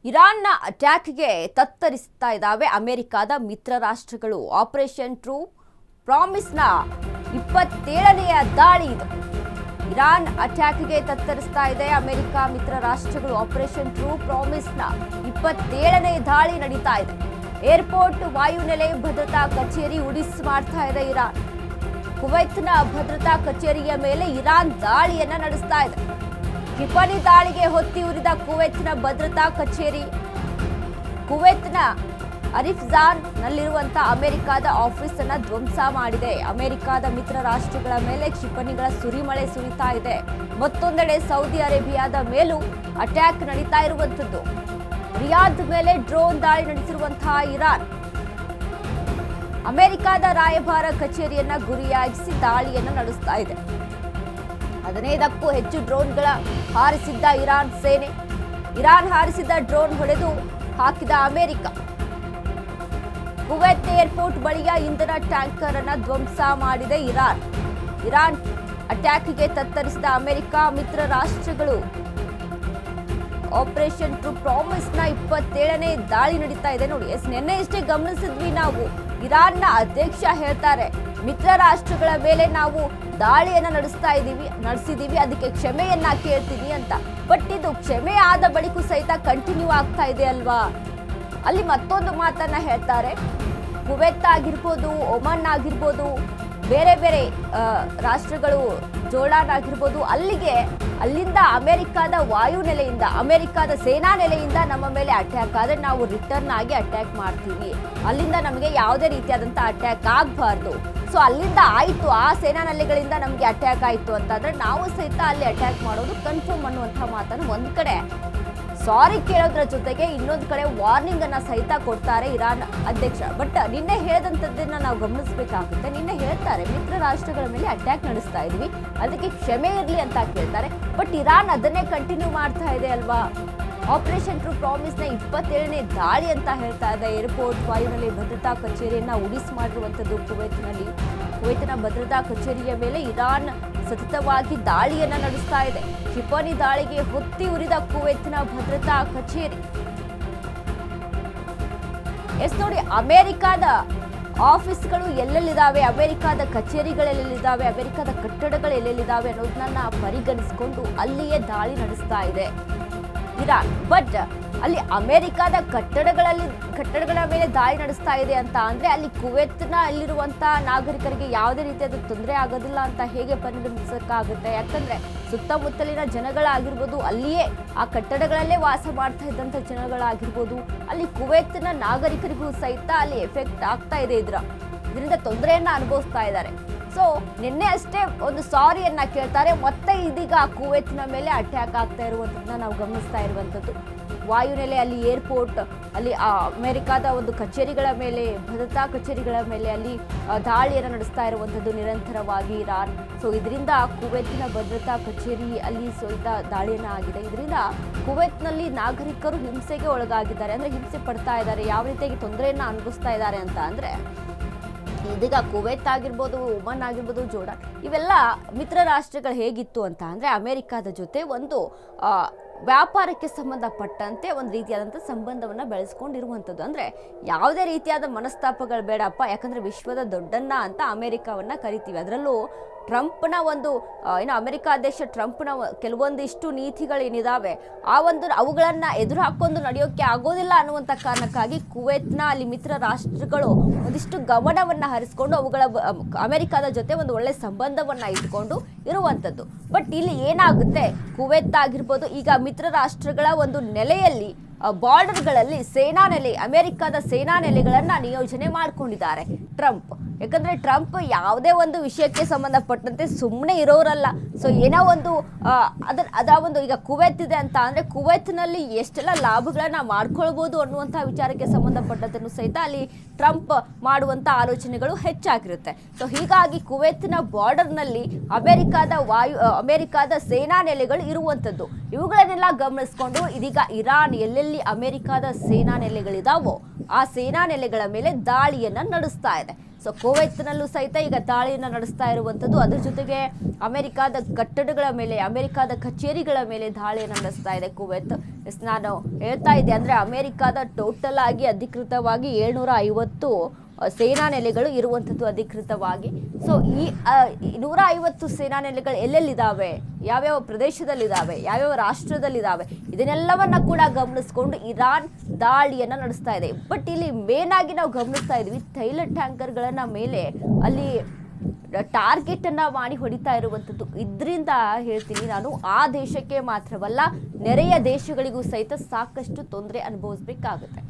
ಇರಾನ್ನ ಅಟ್ಯಾಕ್ಗೆ ತತ್ತರಿಸ್ತಾ ಇದ್ದಾವೆ ಅಮೆರಿಕದ ಮಿತ್ರ ರಾಷ್ಟ್ರಗಳು. ಆಪರೇಷನ್ ಟ್ರೂ ಪ್ರಾಮಿಸ್ನ 27ನೇ ದಾಳಿ ಇದು. ಇರಾನ್ ಅಟ್ಯಾಕ್ಗೆ ತತ್ತರಿಸ್ತಾ ಇದೆ ಅಮೆರಿಕ ಮಿತ್ರ ರಾಷ್ಟ್ರಗಳು. ಆಪರೇಷನ್ ಟ್ರೂ ಪ್ರಾಮಿಸ್ನ 27ನೇ ದಾಳಿ ನಡೀತಾ ಇದೆ. ಏರ್ಪೋರ್ಟ್, ವಾಯುನೆಲೆ, ಭದ್ರತಾ ಕಚೇರಿ ಉಡಿಸ್ ಮಾಡ್ತಾ ಇದೆ ಇರಾನ್. ಕುವೈತ್ನ ಭದ್ರತಾ ಕಚೇರಿಯ ಮೇಲೆ ಇರಾನ್ ದಾಳಿಯನ್ನ ನಡೆಸ್ತಾ ಇದೆ. ಕ್ಷಿಪಣಿ ದಾಳಿಗೆ ಹೊತ್ತಿ ಉರಿದ ಕುವೈತ್ನ ಭದ್ರತಾ ಕಚೇರಿ. ಕುವೈತ್ನ ಅರಿಫ್ಜಾನ್ ನಲ್ಲಿರುವಂತಹ ಅಮೆರಿಕದ ಆಫೀಸ್ ಅನ್ನ ಧ್ವಂಸ ಮಾಡಿದೆ. ಅಮೆರಿಕದ ಮಿತ್ರ ರಾಷ್ಟ್ರಗಳ ಮೇಲೆ ಕ್ಷಿಪಣಿಗಳ ಸುರಿಮಳೆ ಸುರಿತಾ ಇದೆ. ಮತ್ತೊಂದೆಡೆ ಸೌದಿ ಅರೇಬಿಯಾದ ಮೇಲೂ ಅಟ್ಯಾಕ್ ನಡೀತಾ ಇರುವಂತದ್ದು. ರಿಯಾದ್ ಮೇಲೆ ಡ್ರೋನ್ ದಾಳಿ ನಡೆಸಿರುವಂತಹ ಇರಾನ್ ಅಮೆರಿಕದ ರಾಯಭಾರ ಕಚೇರಿಯನ್ನ ಗುರಿಯಾಗಿಸಿ ದಾಳಿಯನ್ನು ನಡೆಸ್ತಾ ಇದೆ. 15ಕ್ಕೂ ಹೆಚ್ಚು ಡ್ರೋನ್ಗಳ ಹಾರಿಸಿದ್ದ ಇರಾನ್ ಸೇನೆ. ಇರಾನ್ ಹಾರಿಸಿದ ಡ್ರೋನ್ ಹೊಡೆದು ಹಾಕಿದ ಅಮೆರಿಕ. ಕುವೈತ್ ಏರ್ಪೋರ್ಟ್ ಬಳಿಯ ಇಂಧನ ಟ್ಯಾಂಕರ್ ಅನ್ನ ಧ್ವಂಸ ಮಾಡಿದೆ ಇರಾನ್. ಇರಾನ್ ಅಟ್ಯಾಕ್ಗೆ ತತ್ತರಿಸಿದ ಅಮೆರಿಕ ಮಿತ್ರ ರಾಷ್ಟ್ರಗಳು. ಆಪರೇಷನ್ ಟ್ರೂ ಪ್ರಾಮಿಸ್ನ 27ನೇ ದಾಳಿ ನಡೀತಾ ಇದೆ ನೋಡಿ. ನಿನ್ನೆ ಇಷ್ಟೇ ಗಮನಿಸಿದ್ವಿ ನಾವು. ಇರಾನ್ನ ಅಧ್ಯಕ್ಷ ಹೇಳ್ತಾರೆ, ಮಿತ್ರ ರಾಷ್ಟ್ರಗಳ ಮೇಲೆ ನಾವು ದಾಳಿಯನ್ನ ನಡೆಸಿದೀವಿ, ಅದಕ್ಕೆ ಕ್ಷಮೆಯನ್ನ ಕೇಳ್ತೀವಿ ಅಂತ. ಬಟ್ ಇದು ಕ್ಷಮೆ ಆದ ಬಳಿಕೂ ಸಹಿತ ಕಂಟಿನ್ಯೂ ಆಗ್ತಾ ಇದೆ ಅಲ್ವಾ? ಅಲ್ಲಿ ಮತ್ತೊಂದು ಮಾತನ್ನ ಹೇಳ್ತಾರೆ. ಕುವೈತ್ ಆಗಿರ್ಬೋದು, ಒಮನ್ ಆಗಿರ್ಬೋದು, ಬೇರೆ ಬೇರೆ ರಾಷ್ಟ್ರಗಳು, ಜೋರ್ಡಾನ್ ಆಗಿರ್ಬೋದು, ಅಲ್ಲಿಂದ ಅಮೆರಿಕದ ವಾಯುನೆಲೆಯಿಂದ, ಅಮೆರಿಕದ ಸೇನಾ ನೆಲೆಯಿಂದ ನಮ್ಮ ಮೇಲೆ ಅಟ್ಯಾಕ್ ಆದ್ರೆ ನಾವು ರಿಟರ್ನ್ ಆಗಿ ಅಟ್ಯಾಕ್ ಮಾಡ್ತೀವಿ. ಅಲ್ಲಿಂದ ನಮಗೆ ಯಾವುದೇ ರೀತಿಯಾದಂಥ ಅಟ್ಯಾಕ್ ಆಗಬಾರ್ದು. ಸೊ ಅಲ್ಲಿಂದ ಆಯಿತು, ಆ ಸೇನಾ ನೆಲೆಗಳಿಂದ ನಮಗೆ ಅಟ್ಯಾಕ್ ಆಯಿತು ಅಂತಂದ್ರೆ ನಾವು ಸಹಿತ ಅಲ್ಲಿ ಅಟ್ಯಾಕ್ ಮಾಡೋದು ಕನ್ಫರ್ಮ್ ಅನ್ನುವಂಥ ಮಾತನ್ನು ಒಂದು ಕಡೆ ಸಾರಿ ಕೇಳೋದ್ರ ಜೊತೆಗೆ ಇನ್ನೊಂದು ಕಡೆ ವಾರ್ನಿಂಗ್ ಅನ್ನ ಸಹಿತ ಕೊಡ್ತಾರೆ ಇರಾನ್ ಅಧ್ಯಕ್ಷ. ಬಟ್ ನಿನ್ನೆ ಹೇಳಿದಂಥದ್ದನ್ನ ನಾವು ಗಮನಿಸಬೇಕಾಗುತ್ತೆ. ನಿನ್ನೆ ಹೇಳ್ತಾರೆ, ಮಿತ್ರ ರಾಷ್ಟ್ರಗಳ ಮೇಲೆ ಅಟ್ಯಾಕ್ ನಡೆಸ್ತಾ ಇದೀವಿ, ಅದಕ್ಕೆ ಕ್ಷಮೆ ಇರಲಿ ಅಂತ ಕೇಳ್ತಾರೆ. ಬಟ್ ಇರಾನ್ ಅದನ್ನೇ ಕಂಟಿನ್ಯೂ ಮಾಡ್ತಾ ಇದೆ ಅಲ್ವಾ? ಆಪರೇಷನ್ ಟ್ರೂ ಪ್ರಾಮಿಸ್ನ 27ನೇ ದಾಳಿ ಅಂತ ಹೇಳ್ತಾ ಇದೆ. ಏರ್ಪೋರ್ಟ್, ವಾಯುನೆಲೆ, ಭದ್ರತಾ ಕಚೇರಿಯನ್ನ ಉಡಿಸ್ ಮಾಡಿರುವಂಥದ್ದು ಕುವೈತ್ನ ಭದ್ರತಾ ಕಚೇರಿಯ ಮೇಲೆ ಇರಾನ್ ಸತತವಾಗಿ ದಾಳಿಯನ್ನ ನಡೆಸ್ತಾ ಇದೆ. ಕ್ಷಿಪಣಿ ದಾಳಿಗೆ ಹೊತ್ತಿ ಉರಿದ ಕುವೈತ್ನ ಭದ್ರತಾ ಕಚೇರಿ. ನೋಡಿ, ಅಮೆರಿಕದ ಆಫೀಸ್ಗಳು ಎಲ್ಲೆಲ್ಲಿದ್ದಾವೆ, ಅಮೆರಿಕದ ಕಚೇರಿಗಳೆಲ್ಲಿದ್ದಾವೆ, ಅಮೆರಿಕದ ಕಟ್ಟಡಗಳು ಎಲ್ಲೆಲ್ಲಿದ್ದಾವೆ ಅನ್ನೋದನ್ನ ಪರಿಗಣಿಸಿಕೊಂಡು ಅಲ್ಲಿಯೇ ದಾಳಿ ನಡೆಸ್ತಾ ಇದೆ ಇರಾನ್. ಬಟ್ ಅಲ್ಲಿ ಅಮೆರಿಕದ ಕಟ್ಟಡಗಳ ಮೇಲೆ ದಾಳಿ ನಡೆಸ್ತಾ ಇದೆ ಅಂತ ಅಂದ್ರೆ ಅಲ್ಲಿ ಕುವೈತ್ನ ಅಲ್ಲಿರುವಂತಹ ನಾಗರಿಕರಿಗೆ ಯಾವುದೇ ರೀತಿಯಾದ ತೊಂದರೆ ಆಗೋದಿಲ್ಲ ಅಂತ ಹೇಗೆ ಪರಿಗಣಿಸಕ್ಕಾಗುತ್ತೆ? ಯಾಕಂದ್ರೆ ಸುತ್ತಮುತ್ತಲಿನ ಜನಗಳಾಗಿರ್ಬೋದು, ಅಲ್ಲಿಯೇ ಆ ಕಟ್ಟಡಗಳಲ್ಲೇ ವಾಸ ಮಾಡ್ತಾ ಇದ್ದಂಥ ಜನಗಳಾಗಿರ್ಬೋದು, ಅಲ್ಲಿ ಕುವೈತ್ನ ನಾಗರಿಕರಿಗೂ ಸಹಿತ ಅಲ್ಲಿ ಎಫೆಕ್ಟ್ ಆಗ್ತಾ ಇದೆ. ಇದರಿಂದ ತೊಂದರೆಯನ್ನ ಅನುಭವಿಸ್ತಾ ಇದ್ದಾರೆ. ಸೊ ನಿನ್ನೆ ಅಷ್ಟೇ ಒಂದು ಸಾರಿಯನ್ನ ಕೇಳ್ತಾರೆ. ಮತ್ತೆ ಇದೀಗ ಕುವೈತ್ನ ಮೇಲೆ ಅಟ್ಯಾಕ್ ಆಗ್ತಾ ಇರುವಂಥದ್ದನ್ನ ನಾವು ಗಮನಿಸ್ತಾ ಇರುವಂಥದ್ದು. ವಾಯುನೆಲೆ, ಅಲ್ಲಿ ಏರ್ಪೋರ್ಟ್, ಅಲ್ಲಿ ಅಮೆರಿಕದ ಒಂದು ಕಚೇರಿಗಳ ಮೇಲೆ, ಭದ್ರತಾ ಕಚೇರಿಗಳ ಮೇಲೆ ಅಲ್ಲಿ ದಾಳಿಯನ್ನು ನಡೆಸ್ತಾ ಇರುವಂಥದ್ದು ನಿರಂತರವಾಗಿ ಇರಾನ್. ಸೊ ಇದರಿಂದ ಕುವೈತ್ನ ಭದ್ರತಾ ಕಚೇರಿ ಅಲ್ಲಿ ಸಹಿತ ದಾಳಿಯನ್ನ ಆಗಿದೆ. ಇದರಿಂದ ಕುವೈತ್ನಲ್ಲಿ ನಾಗರಿಕರು ಹಿಂಸೆಗೆ ಒಳಗಾಗಿದ್ದಾರೆ, ಅಂದ್ರೆ ಹಿಂಸೆ ಪಡ್ತಾ ಇದ್ದಾರೆ. ಯಾವ ರೀತಿಯಾಗಿ ತೊಂದರೆಯನ್ನ ಅನುಭವಿಸ್ತಾ ಇದ್ದಾರೆ ಅಂತ ಅಂದ್ರೆ, ಇದೀಗ ಕುವೈತ್ ಆಗಿರ್ಬೋದು, ಒಮನ್ ಆಗಿರ್ಬೋದು, ಜೋರ್ಡಾನ್, ಇವೆಲ್ಲ ಮಿತ್ರ ರಾಷ್ಟ್ರಗಳು ಹೇಗಿತ್ತು ಅಂತ ಅಂದ್ರೆ ಅಮೆರಿಕದ ಜೊತೆ ಒಂದು ವ್ಯಾಪಾರಕ್ಕೆ ಸಂಬಂಧಪಟ್ಟಂತೆ ಒಂದು ರೀತಿಯಾದಂಥ ಸಂಬಂಧವನ್ನು ಬೆಳೆಸ್ಕೊಂಡಿರುವಂಥದ್ದು. ಅಂದರೆ ಯಾವುದೇ ರೀತಿಯಾದ ಮನಸ್ತಾಪಗಳು ಬೇಡಪ್ಪ, ಯಾಕಂದರೆ ವಿಶ್ವದ ದೊಡ್ಡಣ್ಣ ಅಂತ ಅಮೆರಿಕವನ್ನು ಕರಿತೀವಿ. ಅದರಲ್ಲೂ ಟ್ರಂಪ್ನ ಒಂದು ಅಮೆರಿಕ ಅಧ್ಯಕ್ಷ ಟ್ರಂಪ್ನ ಕೆಲವೊಂದಿಷ್ಟು ನೀತಿಗಳೇನಿದ್ದಾವೆ ಅವುಗಳನ್ನು ಎದುರು ಹಾಕೊಂಡು ನಡೆಯೋಕ್ಕೆ ಆಗೋದಿಲ್ಲ ಅನ್ನುವಂಥ ಕಾರಣಕ್ಕಾಗಿ ಕುವೈತ್ನ ಅಲ್ಲಿ ಮಿತ್ರ ರಾಷ್ಟ್ರಗಳು ಒಂದಿಷ್ಟು ಗಮನವನ್ನು ಹರಿಸ್ಕೊಂಡು ಅಮೆರಿಕದ ಜೊತೆ ಒಂದು ಒಳ್ಳೆ ಸಂಬಂಧವನ್ನು ಇಟ್ಕೊಂಡು ಇರುವಂಥದ್ದು. ಬಟ್ ಇಲ್ಲಿ ಏನಾಗುತ್ತೆ, ಕುವೈತ್ ಆಗಿರ್ಬೋದು, ಈಗ ಮಿತ್ರ ರಾಷ್ಟ್ರಗಳ ಒಂದು ನೆಲೆಯಲ್ಲಿ ಬಾರ್ಡರ್ಗಳಲ್ಲಿ ಅಮೆರಿಕದ ಸೇನಾ ನೆಲೆಗಳನ್ನ ನಿಯೋಜನೆ ಮಾಡ್ಕೊಂಡಿದ್ದಾರೆ ಟ್ರಂಪ್. ಯಾಕಂದ್ರೆ ಟ್ರಂಪ್ ಯಾವುದೇ ಒಂದು ವಿಷಯಕ್ಕೆ ಸಂಬಂಧಪಟ್ಟಂತೆ ಸುಮ್ಮನೆ ಇರೋರಲ್ಲ. ಸೊ ಏನೋ ಒಂದು ಒಂದು ಈಗ ಕುವೈತ್ ಇದೆ ಅಂತ ಅಂದ್ರೆ ಕುವೈತ್ನಲ್ಲಿ ಎಷ್ಟೆಲ್ಲ ಲಾಭಗಳನ್ನ ಮಾಡ್ಕೊಳ್ಬೋದು ಅನ್ನುವಂಥ ವಿಚಾರಕ್ಕೆ ಸಂಬಂಧಪಟ್ಟಂತೆ ಸಹಿತ ಅಲ್ಲಿ ಟ್ರಂಪ್ ಮಾಡುವಂಥ ಆಲೋಚನೆಗಳು ಹೆಚ್ಚಾಗಿರುತ್ತೆ. ಸೊ ಹೀಗಾಗಿ ಕುವೈತ್ನ ಬಾರ್ಡರ್ನಲ್ಲಿ ಅಮೆರಿಕದ ಸೇನಾ ನೆಲೆಗಳು ಇರುವಂಥದ್ದು. ಇವುಗಳನ್ನೆಲ್ಲ ಗಮನಿಸಿಕೊಂಡು ಇದೀಗ ಇರಾನ್ ಎಲ್ಲೆಲ್ಲಿ ಅಮೆರಿಕದ ಸೇನಾ ನೆಲೆಗಳಿದಾವೋ ಆ ಸೇನಾ ನೆಲೆಗಳ ಮೇಲೆ ದಾಳಿಯನ್ನ ನಡೆಸ್ತಾ ಇದೆ. ಸೊ ಕುವೈತ್ನಲ್ಲೂ ಸಹಿತ ಈಗ ದಾಳಿಯನ್ನು ನಡೆಸ್ತಾ ಇರುವಂಥದ್ದು. ಅದರ ಜೊತೆಗೆ ಅಮೆರಿಕದ ಕಟ್ಟಡಗಳ ಮೇಲೆ, ಅಮೆರಿಕದ ಕಚೇರಿಗಳ ಮೇಲೆ ದಾಳಿಯನ್ನು ನಡೆಸ್ತಾ ಇದೆ ಕುವೈತ್. ನಾನು ಹೇಳ್ತಾ ಇದ್ದೆ ಅಂದರೆ ಅಮೆರಿಕಾದ ಟೋಟಲ್ ಆಗಿ ಅಧಿಕೃತವಾಗಿ 750 ಸೇನಾ ನೆಲೆಗಳು ಇರುವಂಥದ್ದು ಅಧಿಕೃತವಾಗಿ. ಸೊ ಈ 150 ಸೇನಾ ನೆಲೆಗಳು ಎಲ್ಲೆಲ್ಲಿದ್ದಾವೆ, ಯಾವ್ಯಾವ ಪ್ರದೇಶದಲ್ಲಿದ್ದಾವೆ, ಯಾವ್ಯಾವ ರಾಷ್ಟ್ರದಲ್ಲಿದ್ದಾವೆ, ಇದನ್ನೆಲ್ಲವನ್ನ ಕೂಡ ಗಮನಿಸ್ಕೊಂಡು ಇರಾನ್ ದಾಳಿಯನ್ನು ನಡೆಸ್ತಾ ಇದೆ. ಬಟ್ ಇಲ್ಲಿ ಮೇನ್ ಆಗಿ ನಾವು ಗಮನಿಸ್ತಾ ಇದ್ವಿ ತೈಲ ಟ್ಯಾಂಕರ್ಗಳನ್ನ ಮೇಲೆ ಅಲ್ಲಿ ಟಾರ್ಗೆಟ್ ಅನ್ನ ಮಾಡಿ ಹೊಡಿತಾ ಇರುವಂಥದ್ದು. ಇದರಿಂದ ಹೇಳ್ತೀನಿ ನಾನು, ಆ ದೇಶಕ್ಕೆ ಮಾತ್ರವಲ್ಲ ನೆರೆಯ ದೇಶಗಳಿಗೂ ಸಹಿತ ಸಾಕಷ್ಟು ತೊಂದರೆ ಅನುಭವಿಸ್ಬೇಕಾಗುತ್ತೆ.